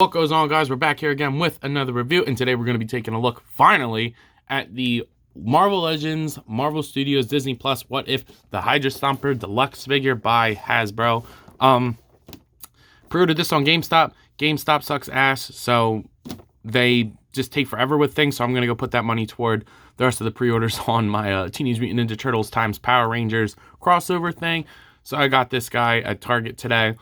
What goes on, guys? We're back here again with another review, and today we're going to be taking a look finally at the Marvel Legends, Marvel Studios, Disney Plus What If the Hydra Stomper Deluxe figure by Hasbro. Pre-ordered this on GameStop. GameStop sucks ass, so they just take forever with things, so I'm going to go put that money toward the rest of the pre-orders on my Teenage Mutant Ninja Turtles times Power Rangers crossover thing. So I got this guy at Target today.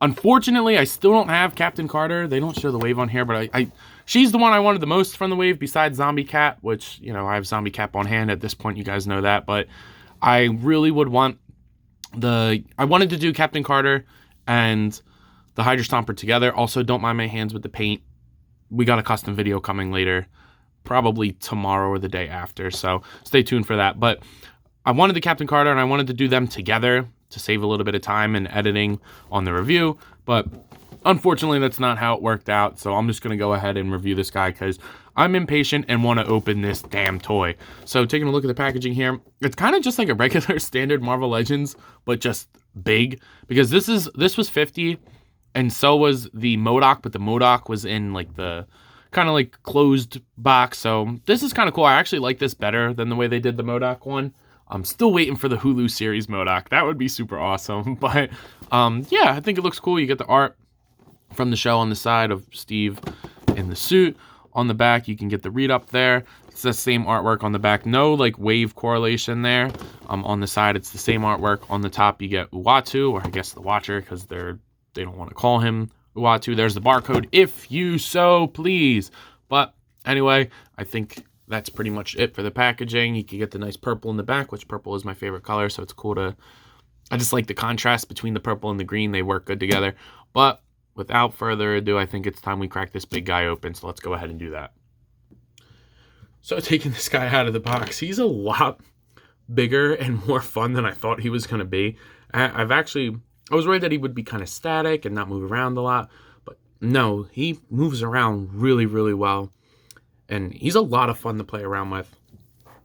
Unfortunately, I still don't have Captain Carter. They don't show the wave on here, but she's the one I wanted the most from the wave besides Zombie Cap, which, you know, I have Zombie Cap on hand at this point. You guys know that, but I really would want I wanted to do Captain Carter and the Hydra Stomper together. Also, don't mind my hands with the paint. We got a custom video coming later, probably tomorrow or the day after, so stay tuned for that. But I wanted the Captain Carter and I wanted to do them together to save a little bit of time in editing on the review, but unfortunately that's not how it worked out. So I'm just going to go ahead and review this guy because I'm impatient and want to open this damn toy. So taking a look at the packaging here, it's kind of just like a regular standard Marvel Legends, but just big, because this was $50 and so was the MODOK, but the MODOK was in like the kind of like closed box. So this is kind of cool. I actually like this better than the way they did the MODOK one. I'm still waiting for the Hulu series MODOK. That would be super awesome. But yeah, I think it looks cool. You get the art from the show on the side of Steve in the suit. On the back, you can get the read up there. It's the same artwork on the back. No like wave correlation there. On the side, it's the same artwork. On the top, you get Uatu, or I guess the Watcher, because they don't want to call him Uatu. There's the barcode, if you so please. But anyway, I think that's pretty much it for the packaging. You can get the nice purple in the back, which purple is my favorite color, so it's cool to... I just like the contrast between the purple and the green. They work good together. But without further ado, I think it's time we crack this big guy open, so let's go ahead and do that. So taking this guy out of the box, he's a lot bigger and more fun than I thought he was going to be. I was worried that he would be kind of static and not move around a lot, but no, he moves around really, really well. And he's a lot of fun to play around with.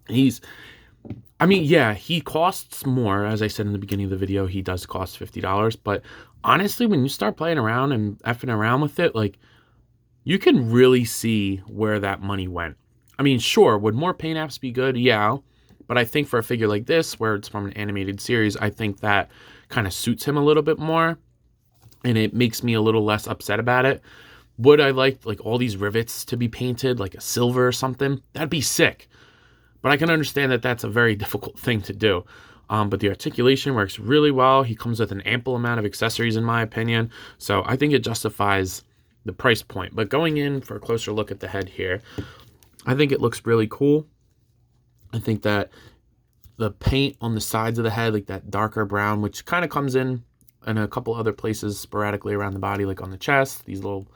Yeah, he costs more. As I said in the beginning of the video, he does cost $50. But honestly, when you start playing around and effing around with it, like, you can really see where that money went. I mean, sure, would more paint apps be good? Yeah. But I think for a figure like this, where it's from an animated series, I think that kind of suits him a little bit more. And it makes me a little less upset about it. Would I like all these rivets to be painted like a silver or something? That'd be sick. But I can understand that that's a very difficult thing to do. But the articulation works really well. He comes with an ample amount of accessories, in my opinion. So I think it justifies the price point. But going in for a closer look at the head here, I think it looks really cool. I think that the paint on the sides of the head, like that darker brown, which kind of comes in a couple other places sporadically around the body, like on the chest, these little...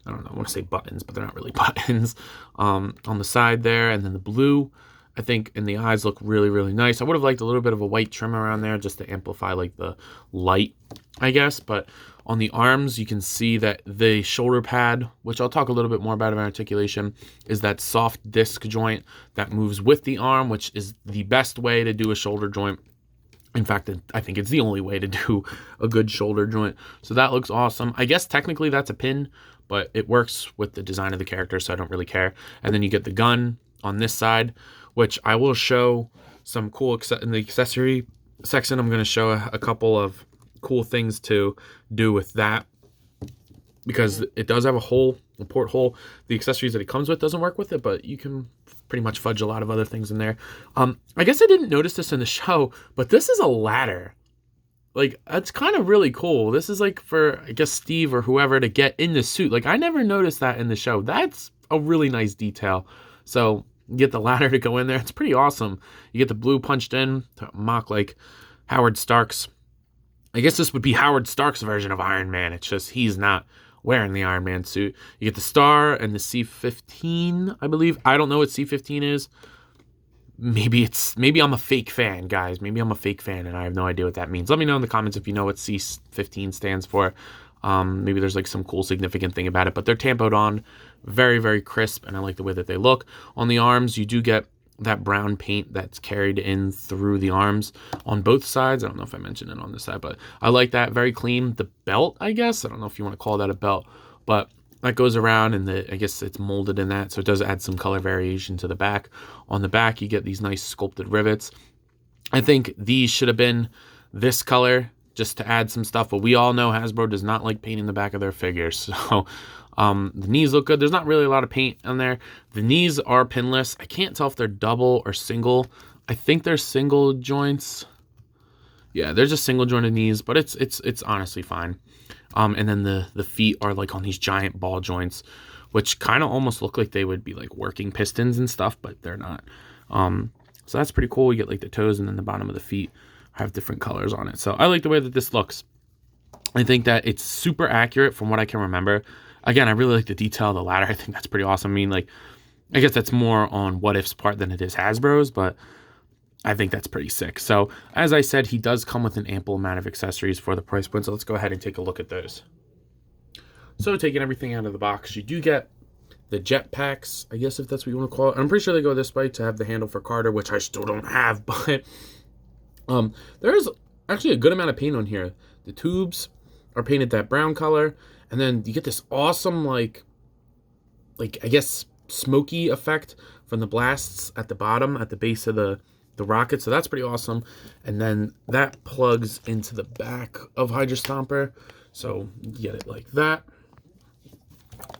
I don't know, I want to say buttons, but they're not really buttons, on the side there. And then the blue, I think, and the eyes look really, really nice. I would have liked a little bit of a white trim around there just to amplify like the light, I guess. But on the arms, you can see that the shoulder pad, which I'll talk a little bit more about in articulation, is that soft disc joint that moves with the arm, which is the best way to do a shoulder joint. In fact, I think it's the only way to do a good shoulder joint. So that looks awesome. I guess technically that's a pin, but it works with the design of the character, so I don't really care. And then you get the gun on this side, which I will show some cool... In the accessory section, I'm going to show a couple of cool things to do with that, because it does have a port hole. The accessories that it comes with doesn't work with it, but you can pretty much fudge a lot of other things in there. I guess I didn't notice this in the show, but this is a ladder. Like, that's kind of really cool. This is like for, I guess, Steve or whoever to get in the suit. Like, I never noticed that in the show. That's a really nice detail. So you get the ladder to go in there. It's pretty awesome. You get the blue punched in to mock like Howard Stark's. I guess this would be Howard Stark's version of Iron Man. It's just he's not wearing the Iron Man suit. You get the star and the C-15, I believe. I don't know what C-15 is. Maybe I'm a fake fan, guys. Maybe I'm a fake fan and I have no idea what that means. Let me know in the comments if you know what C-15 stands for. Maybe there's like some cool significant thing about it, but they're tampoed on very, very crisp, and I like the way that they look. On the arms, you do get that brown paint that's carried in through the arms on both sides. I don't know if I mentioned it on this side, but I like that. Very clean. The belt, I guess, I don't know if you want to call that a belt, but that goes around, and I guess it's molded in that, so it does add some color variation to the back. On the back, you get these nice sculpted rivets. I think these should have been this color just to add some stuff, but we all know Hasbro does not like painting the back of their figures. So the knees look good. There's not really a lot of paint on there. The knees are pinless. I can't tell if they're double or single. I think they're single joints. Yeah, they're just single jointed knees, but it's honestly fine. And then the feet are like on these giant ball joints, which kind of almost look like they would be like working pistons and stuff, but they're not. So that's pretty cool. You get like the toes, and then the bottom of the feet have different colors on it. So I like the way that this looks. I think that it's super accurate from what I can remember. Again, I really like the detail of the ladder. I think that's pretty awesome. I mean, like, I guess that's more on What If's part than it is Hasbro's, but I think that's pretty sick. So as I said, he does come with an ample amount of accessories for the price point. So let's go ahead and take a look at those. So taking everything out of the box, you do get the jet packs, I guess, if that's what you want to call it. I'm pretty sure they go this way to have the handle for Carter, which I still don't have, but there is actually a good amount of paint on here. The tubes are painted that brown color, and then you get this awesome like I guess smoky effect from the blasts at the bottom, at the base of the rocket. So that's pretty awesome. And then that plugs into the back of Hydra Stomper, so you get it like that.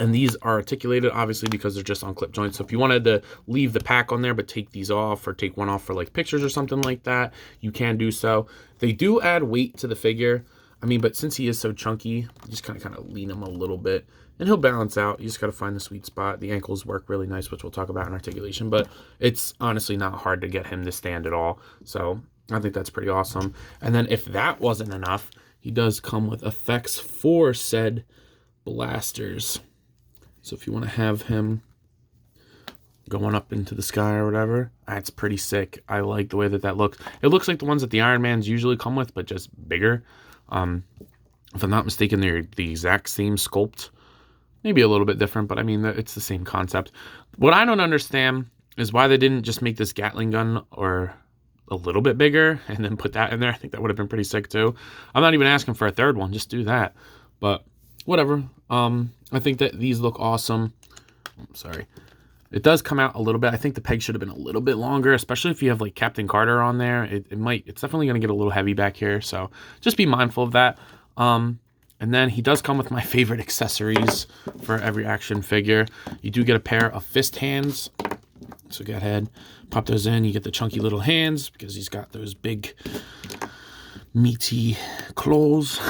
And these are articulated, obviously, because they're just on clip joints. So if you wanted to leave the pack on there but take these off, or take one off for like pictures or something like that, you can do so. They do add weight to the figure. I mean, but since he is so chunky, you just kind of lean him a little bit, and he'll balance out. You just got to find the sweet spot. The ankles work really nice, which we'll talk about in articulation, but it's honestly not hard to get him to stand at all. So I think that's pretty awesome. And then if that wasn't enough, he does come with effects for said blasters. So if you want to have him going up into the sky or whatever, that's pretty sick. I like the way that looks. It looks like the ones that the Iron Mans usually come with, but just bigger. If I'm not mistaken, they're the exact same sculpt, maybe a little bit different, but I mean, it's the same concept. What I don't understand is why they didn't just make this Gatling gun or a little bit bigger and then put that in there. I think that would have been pretty sick too. I'm not even asking for a third one, just do that, but whatever. I think that these look awesome. I'm sorry. It does come out a little bit. I think the peg should have been a little bit longer, especially if you have like Captain Carter on there. It's definitely going to get a little heavy back here. So just be mindful of that. And then he does come with my favorite accessories for every action figure. You do get a pair of fist hands. So go ahead, pop those in. You get the chunky little hands because he's got those big meaty claws.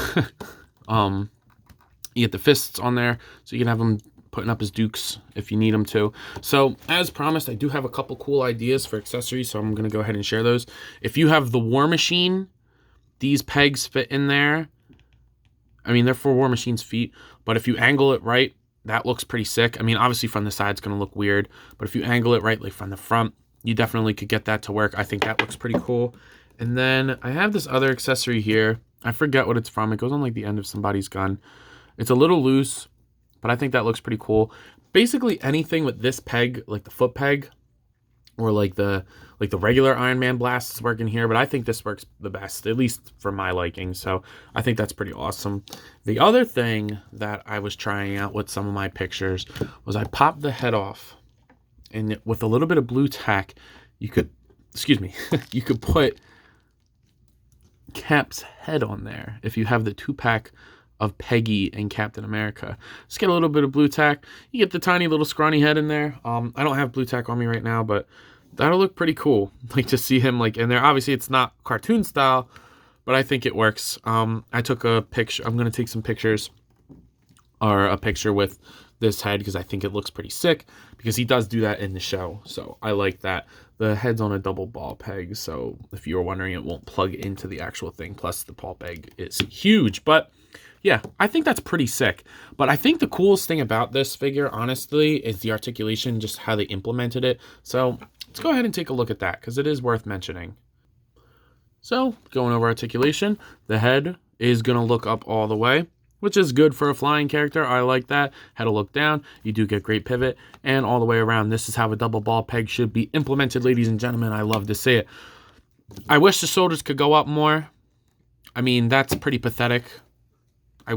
You get the fists on there, so you can have them putting up his dukes if you need them to. So as promised, I do have a couple cool ideas for accessories, so I'm going to go ahead and share those. If you have the War Machine, these pegs fit in there. I mean, they're for War Machine's feet, but if you angle it right, that looks pretty sick. I mean, obviously from the side it's going to look weird, but if you angle it right, like from the front, you definitely could get that to work. I think that looks pretty cool. And then I have this other accessory here. I forget what it's from. It goes on like the end of somebody's gun. It's a little loose, but I think that looks pretty cool. Basically anything with this peg, like the foot peg, or like the regular Iron Man blasts working here, but I think this works the best, at least for my liking. So I think that's pretty awesome. The other thing that I was trying out with some of my pictures was I popped the head off, and with a little bit of blue tack, you could, you could put Cap's head on there if you have the 2-pack of Peggy and Captain America. Just get a little bit of blue tack. You get the tiny little scrawny head in there. I don't have blue tack on me right now, but that'll look pretty cool. Like to see him like in there. Obviously it's not cartoon style, but I think it works. I took a picture. I'm going to take some pictures, or a picture with this head, because I think it looks pretty sick, because he does do that in the show. So I like that. The head's on a double ball peg, so if you were wondering, it won't plug into the actual thing. Plus the ball peg is huge, but yeah, I think that's pretty sick. But I think the coolest thing about this figure, honestly, is the articulation, just how they implemented it. So let's go ahead and take a look at that, because it is worth mentioning. So going over articulation, the head is going to look up all the way, which is good for a flying character. I like that. Head will look down. You do get great pivot, and all the way around. This is how a double ball peg should be implemented, ladies and gentlemen. I love to see it. I wish the shoulders could go up more. I mean, that's pretty pathetic. I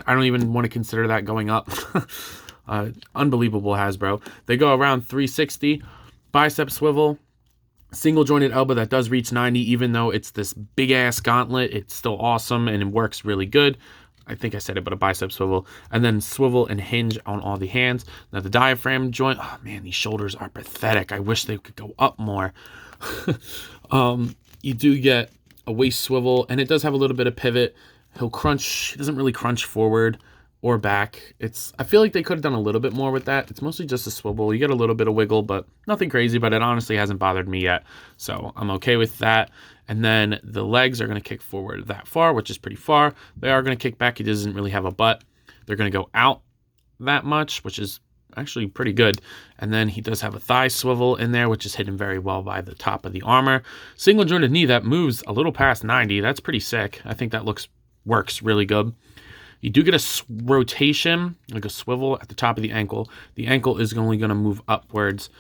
don't even want to consider that going up. Unbelievable, Hasbro. They go around 360, bicep swivel, single jointed elbow that does reach 90, even though it's this big ass gauntlet. It's still awesome and it works really good. I think I said it, but a bicep swivel, and then swivel and hinge on all the hands. Now the diaphragm joint, oh man, these shoulders are pathetic. I wish they could go up more. You do get a waist swivel, and it does have a little bit of pivot. He'll crunch. He doesn't really crunch forward or back. I feel like they could have done a little bit more with that. It's mostly just a swivel. You get a little bit of wiggle, but nothing crazy, but it honestly hasn't bothered me yet. So I'm okay with that. And then the legs are going to kick forward that far, which is pretty far. They are going to kick back. He doesn't really have a butt. They're going to go out that much, which is actually pretty good. And then he does have a thigh swivel in there, which is hidden very well by the top of the armor. Single jointed knee that moves a little past 90. That's pretty sick. I think that works really good. You do get a rotation, like a swivel at the top of the ankle. The ankle is only going to move upwards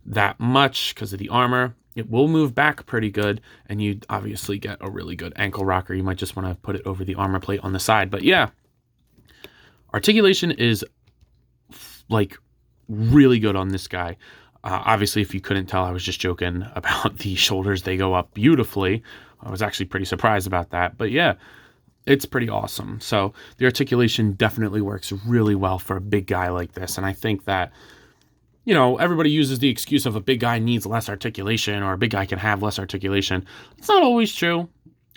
that much because of the armor. It will move back pretty good, and you obviously get a really good ankle rocker. You might just want to put it over the armor plate on the side. But yeah, articulation is like really good on this guy. Obviously, if you couldn't tell, I was just joking about the shoulders. They go up beautifully. I was actually pretty surprised about that. But yeah, it's pretty awesome. So the articulation definitely works really well for a big guy like this. And I think that, you know, everybody uses the excuse of a big guy needs less articulation or a big guy can have less articulation. It's not always true.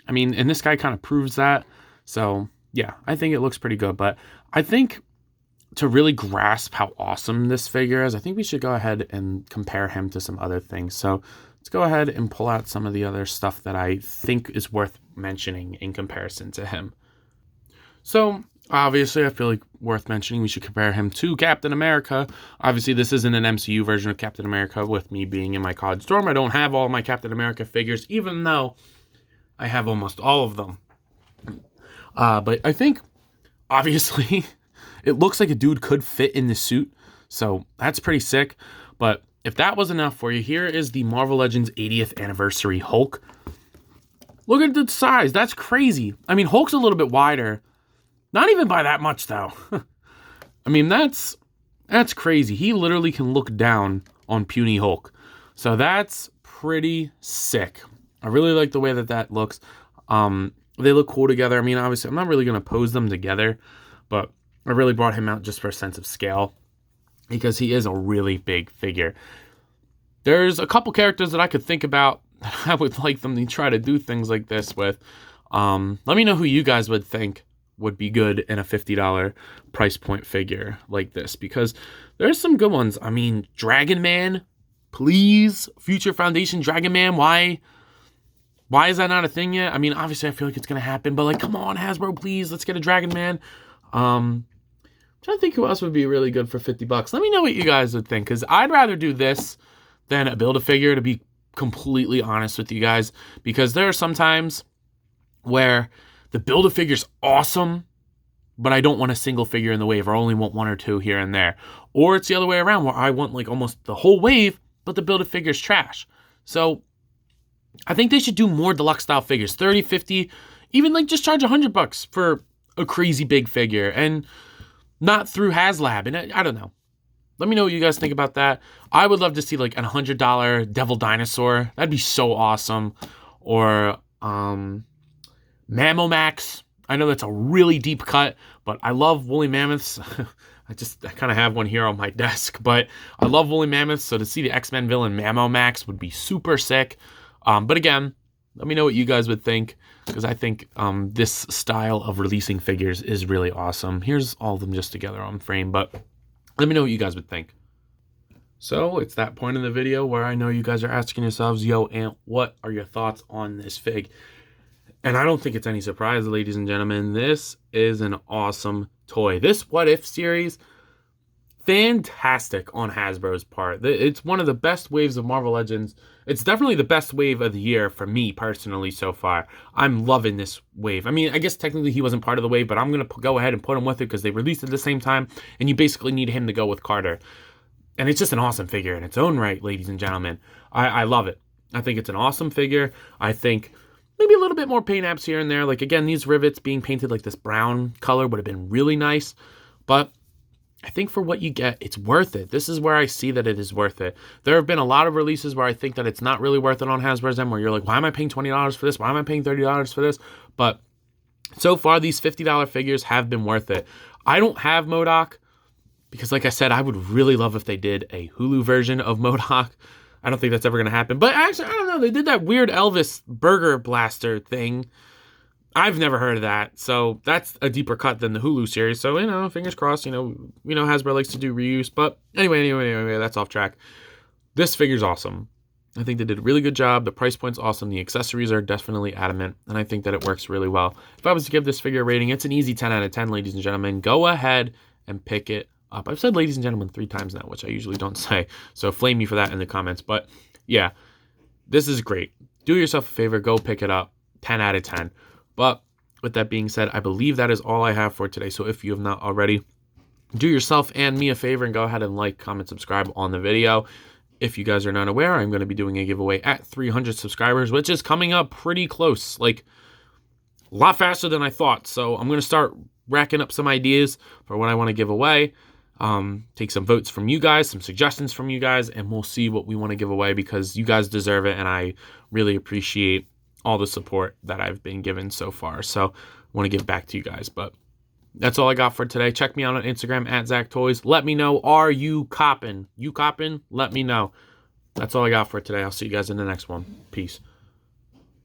I mean, and this guy kind of proves that. So yeah, I think it looks pretty good. But I think to really grasp how awesome this figure is, I think we should go ahead and compare him to some other things. So let's go ahead and pull out some of the other stuff that I think is worth mentioning in comparison to him. So obviously, I feel like worth mentioning, we should compare him to Captain America. Obviously, this isn't an MCU version of Captain America. With me being in my college dorm, I don't have all my Captain America figures, even though I have almost all of them. But I think, obviously, it looks like a dude could fit in the suit. So that's pretty sick. But if that was enough for you, here is the Marvel Legends 80th Anniversary Hulk. Look at the size. That's crazy. I mean, Hulk's a little bit wider. Not even by that much, though. I mean, that's crazy. He literally can look down on puny Hulk. So that's pretty sick. I really like the way that looks. They look cool together. I mean, obviously, I'm not really going to pose them together, but I really brought him out just for a sense of scale because he is a really big figure. There's a couple characters that I could think about that I would like them to try to do things like this with. Let me know who you guys would think would be good in a $50 price point figure like this, because there's some good ones. I mean, Dragon Man, please. Future Foundation Dragon Man, why is that not a thing yet? I mean, obviously I feel like it's gonna happen, but like, come on, Hasbro, please, let's get a Dragon Man. I'm trying to think who else would be really good for $50. Let me know what you guys would think, because I'd rather do this than a Build-A-Figure, to be completely honest with you guys, because there are some times where the Build-A-Figure's awesome, but I don't want a single figure in the wave, or only want one or two here and there. Or it's the other way around, where I want like almost the whole wave, but the Build-A-Figure's trash. So I think they should do more deluxe style figures, 30, 50, even like just charge $100 for a crazy big figure, and not through HasLab. And I don't know. Let me know what you guys think about that. I would love to see like a $100 Devil Dinosaur. That'd be so awesome. Or Mammomax. I know that's a really deep cut, but I love woolly mammoths. I kind of have one here on my desk, but I love woolly mammoths. So to see the X-Men villain Mammomax would be super sick. But again, let me know what you guys would think, because I think this style of releasing figures is really awesome. Here's all of them just together on frame, but let me know what you guys would think. So it's that point in the video where I know you guys are asking yourselves, yo, Ant, what are your thoughts on this fig? And I don't think it's any surprise, ladies and gentlemen, this is an awesome toy. This What If series fantastic on Hasbro's part. It's one of the best waves of Marvel Legends. It's definitely the best wave of the year for me personally so far. I'm loving this wave. I mean, I guess technically he wasn't part of the wave, but I'm going to go ahead and put him with it because they released it at the same time, and you basically need him to go with Carter. And it's just an awesome figure in its own right, ladies and gentlemen. I love it. I think it's an awesome figure. I think maybe a little bit more paint apps here and there. Like, again, these rivets being painted like this brown color would have been really nice. But I think for what you get, it's worth it. This is where I see that it is worth it. There have been a lot of releases where I think that it's not really worth it on Hasbro's end, where you're like, why am I paying $20 for this? Why am I paying $30 for this? But so far, these $50 figures have been worth it. I don't have MODOK because, like I said, I would really love if they did a Hulu version of MODOK. I don't think that's ever going to happen. But actually, I don't know. They did that weird Elvis burger blaster thing. I've never heard of that. So that's a deeper cut than the Hulu series. So, fingers crossed, Hasbro likes to do reuse. But anyway, that's off track. This figure's awesome. I think they did a really good job. The price point's awesome. The accessories are definitely adamant. And I think that it works really well. If I was to give this figure a rating, it's an easy 10 out of 10, ladies and gentlemen. Go ahead and pick it up. I've said ladies and gentlemen 3 times now, which I usually don't say. So flame me for that in the comments. But yeah, this is great. Do yourself a favor. Go pick it up. 10 out of 10. But with that being said, I believe that is all I have for today. So if you have not already, do yourself and me a favor and go ahead and like, comment, subscribe on the video. If you guys are not aware, I'm going to be doing a giveaway at 300 subscribers, which is coming up pretty close, like a lot faster than I thought. So I'm going to start racking up some ideas for what I want to give away. Take some votes from you guys, some suggestions from you guys, and we'll see what we want to give away because you guys deserve it. And I really appreciate all the support that I've been given so far. So I want to give back to you guys, but that's all I got for today. Check me out on Instagram at Zach Toys. Let me know, are you copping? You copping? Let me know. That's all I got for today. I'll see you guys in the next one. Peace.